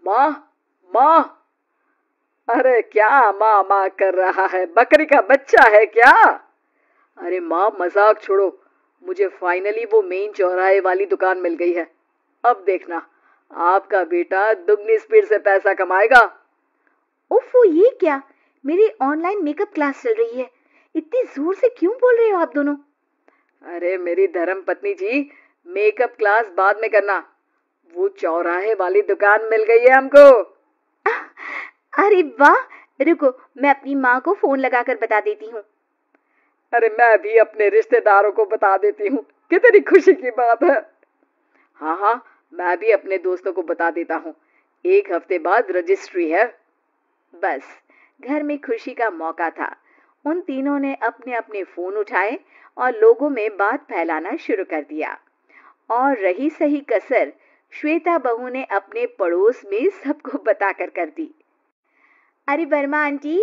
माँ, माँ। अरे क्या माँ माँ कर रहा है? बकरी का बच्चा है क्या? अरे माँ, मजाक छोड़ो। मुझे फाइनली वो मेन चौराहे वाली दुकान मिल गई है। अब देखना, आपका बेटा दुगनी स्पीड से पैसा कमाएगा। ओफो, ये क्या? मेरी ऑनलाइन मेकअप क्लास चल रही है। इतनी जोर से क्यों बोल रहे हो आप दोनों? अरे मेरी धर्म पत्नी जी, मेकअप क्लास बाद में करना। वो चौराहे वाली दुकान मिल गई है हमको। अरे वाह! रुको, मैं अपनी माँ को फोन लगाकर बता देती हूँ। अरे मैं भी अपने रिश्तेदारों को बता देती हूँ। कितनी खुशी की बात है। हाँ हाँ, मैं भी अपने दोस्तों को बता देता हूँ। 1 हफ्ते बाद रजिस्ट्री है। बस, घर में खुशी का मौका था। उन तीनों ने अपने अपने फोन उठाए और लोगों में बात फैलाना शुरू कर दिया। और रही सही कसर, श्वेता बहू ने अपने पड़ोस में सबको बताकर कर दी। अरे वर्मा आंटी,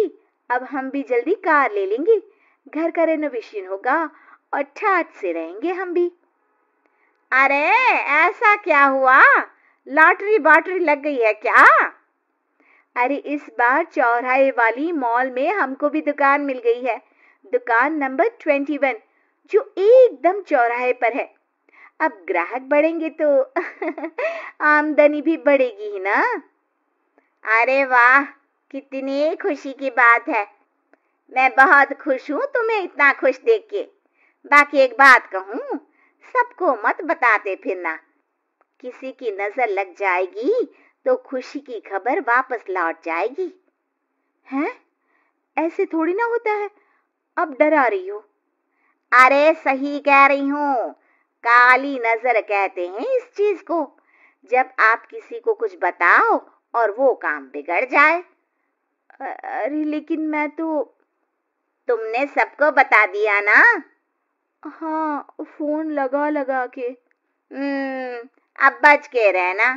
अब हम भी जल्दी कार ले लेंगे। घर का रेनोवेशन होगा और ठाठ से रहेंगे हम भी। अरे ऐसा क्या हुआ? लॉटरी बाटरी लग गई है क्या? अरे इस बार चौराहे वाली मॉल में हमको भी दुकान मिल गई है। दुकान नंबर 21, जो एकदम चौराहे पर है। अब ग्राहक बढ़ेंगे तो आमदनी भी बढ़ेगी ही ना। अरे वाह, कितनी खुशी की बात है। मैं बहुत खुश हूँ तुम्हें इतना खुश देख के। बाकी एक बात कहूँ, सबको मत बताते फिरना। किसी की नजर लग जाएगी तो खुशी की खबर वापस लौट जाएगी। हैं? ऐसे थोड़ी ना होता है। अब डरा रही हो। अरे सही कह रही हूँ। काली नजर कहते हैं इस चीज को, जब आप किसी को कुछ बताओ और वो काम बिगड़ जाए। अरे लेकिन मैं तो। तुमने सबको बता दिया ना? हाँ, फोन लगा लगा के। अब बच के रहना।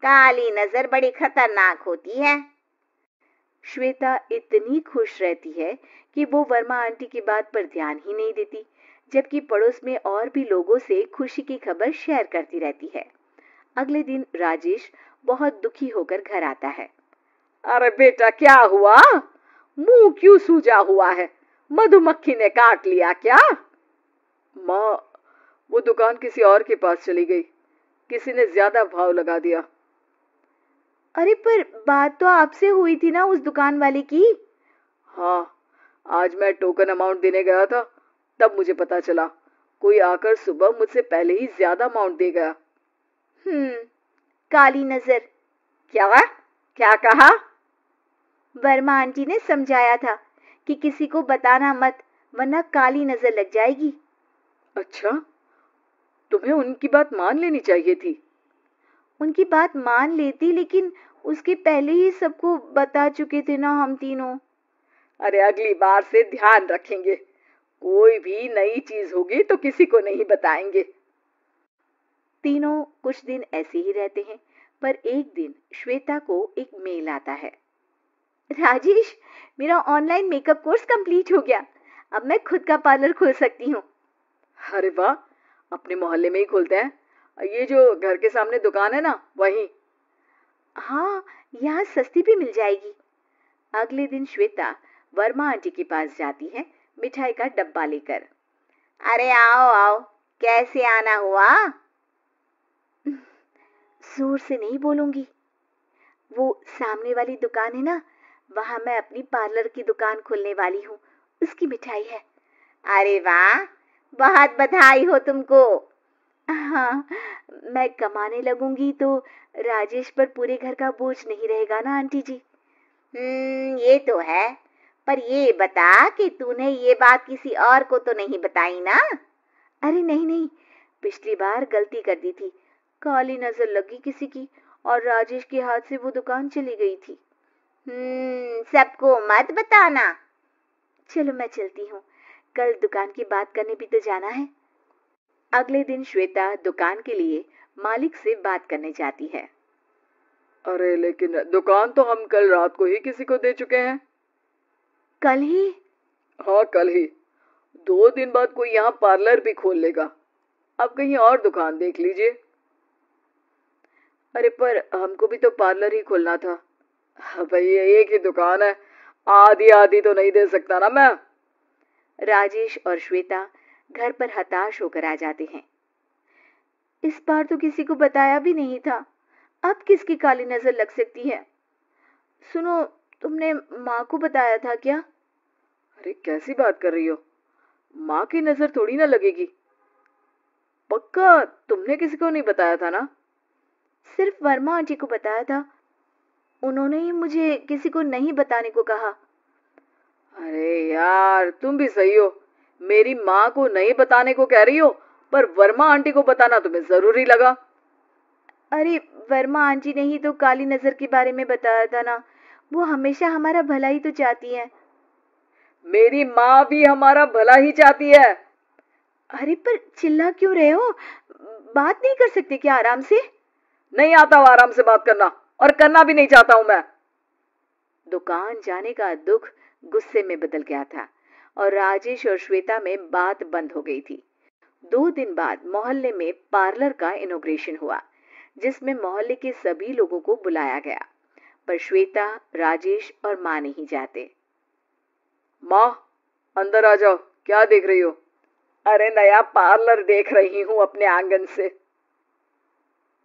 काली नजर बड़ी खतरनाक होती है। श्वेता इतनी खुश रहती है कि वो वर्मा आंटी की बात पर ध्यान ही नहीं देती, जबकि पड़ोस में और भी लोगों से खुशी की खबर शेयर करती रहती है। अगले दिन राजेश बहुत दुखी होकर घर आता है। अरे बेटा, क्या हुआ? मुंह क्यों सूजा हुआ है? मधुमक्खी ने काट लिया क्या? माँ, वो दुकान किसी और के पास चली गई। किसी ने ज्यादा भाव लगा दिया। अरे पर बात तो आपसे हुई थी ना उस दुकान वाले की। हाँ, आज मैं टोकन अमाउंट देने गया था, तब मुझे पता चला। कोई आकर सुबह मुझसे पहले ही ज्यादा अमाउंट दे गया। काली नजर। क्या? क्या कहा? वर्मा आंटी ने समझाया था कि किसी को बताना मत, वरना काली नजर लग जाएगी। अच्छा, तुम्हें उनकी बात मान लेनी चाहिए थी। उनकी बात मान लेती, लेकिन उसके पहले ही सबको बता चुके थे ना हम तीनों। अरे अगली बार से ध्यान रखेंगे। कोई भी नई चीज होगी तो किसी को नहीं बताएंगे। तीनों कुछ दिन ऐसे ही रहते हैं, पर एक दिन श्वेता को एक मेल आता है। राजेश, मेरा ऑनलाइन मेकअप कोर्स कंप्लीट हो गया। अब मैं खुद का पार्लर खोल सकती हूँ। अरे वाह, अपने मोहल्ले में ही खोलते हैं। ये जो घर के सामने दुकान है ना, वहीं। हाँ, यहाँ सस्ती भी मिल जाएगी। अगले दिन श्वेता वर्मा आंटी के पास जाती है, मिठाई का डब्बा लेकर। अरे आओ आओ, कैसे आना हुआ? जोर से नहीं बोलूंगी। वो सामने वाली दुकान है ना, वहां मैं अपनी पार्लर की दुकान खोलने वाली हूँ। उसकी मिठाई है। अरे वाह, बहुत बधाई हो तुमको। हाँ, मैं कमाने लगूंगी तो राजेश पर पूरे घर का बोझ नहीं रहेगा ना आंटी जी। ये तो है। पर ये बता कि तूने ये बात किसी और को तो नहीं बताई ना? अरे नहीं नहीं, पिछली बार गलती कर दी थी। काली नजर लगी किसी की और राजेश के हाथ से वो दुकान चली गई थी। सबको मत बताना। चलो मैं चलती हूँ, कल दुकान की बात करने भी तो जाना है। अगले दिन श्वेता दुकान के लिए मालिक से बात करने जाती है। अरे लेकिन दुकान तो हम कल रात को ही किसी को दे चुके हैं। कल ही? हाँ, कल ही। 2 दिन बाद कोई यहाँ पार्लर भी खोल लेगा। अब कहीं और दुकान देख लीजिए। अरे पर हमको भी तो पार्लर ही खोलना था। भैया एक ही दुकान है, आधी आधी तो नहीं दे सकता ना मैं। राजेश और श्वेता घर पर हताश होकर आ जाते हैं। इस बार तो किसी को बताया भी नहीं था, अब किसकी काली नजर लग सकती है? सुनो, तुमने माँ को बताया था क्या? अरे कैसी बात कर रही हो, माँ की नजर थोड़ी ना लगेगी। पक्का तुमने किसी को नहीं बताया था ना? सिर्फ वर्मा आंटी को बताया था, उन्होंने ही मुझे किसी को नहीं बताने को कहा। अरे यार तुम भी सही हो, मेरी माँ को नहीं बताने को कह रही हो, पर वर्मा आंटी को बताना तुम्हें जरूरी लगा। अरे वर्मा आंटी ने ही तो काली नजर के बारे में बताया था ना, वो हमेशा हमारा भला ही तो चाहती है। मेरी माँ भी हमारा भला ही चाहती है। अरे पर चिल्ला क्यों रहे हो? बात नहीं कर सकते क्या आराम से? नहीं आता वो आराम से बात करना, और करना भी नहीं चाहता हूं मैं। दुकान जाने का दुख गुस्से में बदल गया था और राजेश और श्वेता में बात बंद हो गई थी। 2 दिन बाद मोहल्ले में पार्लर का इनॉग्रेशन हुआ, जिसमें मोहल्ले के सभी लोगों को बुलाया गया, पर श्वेता, राजेश और माँ नहीं जाते। माँ अंदर आ जाओ, क्या देख रही हो? अरे नया पार्लर देख रही हूँ अपने आंगन से।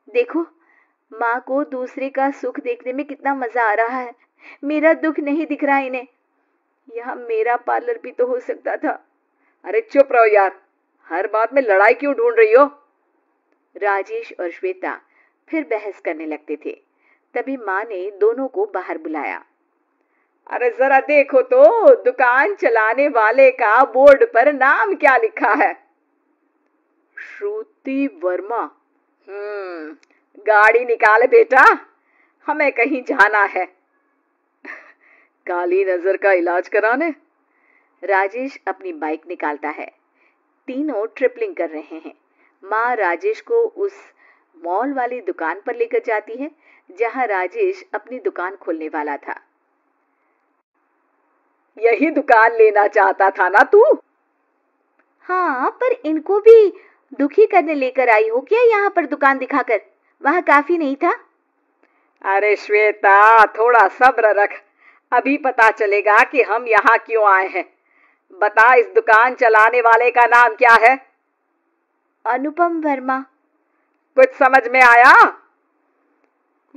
देखो, माँ को दूसरे का सुख देखने में कितना मजा आ रहा है, मेरा दुख नहीं दिख रहा इन्हें। यहाँ मेरा पार्लर भी तो हो सकता था। अरे चुप रहो यार, हर बात में लड़ाई क्यों ढूंढ रही हो? राजेश और श्वेता फिर बहस करने लगते थे। तभी माँ ने दोनों को बाहर बुलाया। अरे जरा देखो तो, दुकान चलाने वाले का बोर्ड पर नाम क्या लिखा है? श्रुति वर्मा। गाड़ी निकाले बेटा, हमें कहीं जाना है। काली नजर का इलाज कराने? राजेश अपनी बाइक निकालता है। तीनों ट्रिपलिंग कर रहे हैं। माँ राजेश को उस मॉल वाली दुकान पर लेकर जाती है जहां राजेश अपनी दुकान खोलने वाला था। यही दुकान लेना चाहता था ना तू? हाँ, पर इनको भी दुखी करने लेकर आई हो क्या यहाँ पर दुकान दिखाकर? वहां काफी नहीं था? अरे श्वेता थोड़ा सब्र रख, अभी पता चलेगा कि हम यहाँ क्यों आए हैं। बता, इस दुकान चलाने वाले का नाम क्या है? अनुपम वर्मा। कुछ समझ में आया?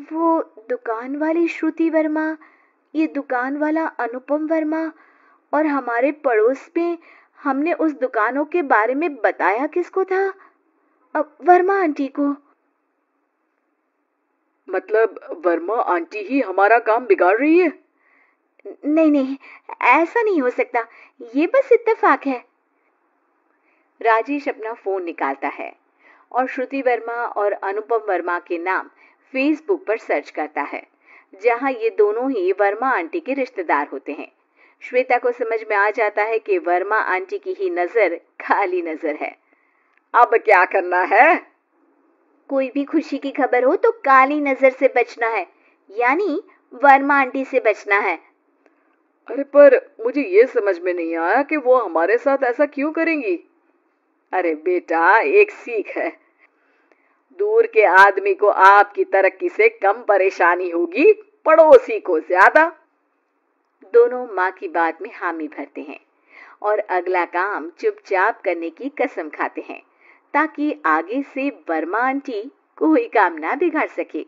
वो दुकान वाली श्रुति वर्मा, ये दुकान वाला अनुपम वर्मा, और हमारे पड़ोस में हमने उस दुकानों के बारे में बताया किसको था? वर्मा आंटी को। मतलब वर्मा आंटी ही हमारा काम बिगाड़ रही है? नहीं नहीं, ऐसा नहीं हो सकता, ये बस इत्तेफाक है। राजेश अपना फोन निकालता है और श्रुति वर्मा और अनुपम वर्मा के नाम फेसबुक पर सर्च करता है, जहां ये दोनों ही वर्मा आंटी के रिश्तेदार होते हैं। श्वेता को समझ में आ जाता है कि वर्मा आंटी की ही नजर काली नजर है। अब क्या करना है? कोई भी खुशी की खबर हो तो काली नजर से बचना है, यानी वर्मा आंटी से बचना है। अरे पर मुझे ये समझ में नहीं आया कि वो हमारे साथ ऐसा क्यों करेंगी। अरे बेटा, एक सीख है, दूर के आदमी को आपकी तरक्की से कम परेशानी होगी, पड़ोसी को ज्यादा। दोनों माँ की बात में हामी भरते हैं और अगला काम चुपचाप करने की कसम खाते हैं, ताकि आगे से वर्मा आंटी कोई काम ना बिगाड़ सके।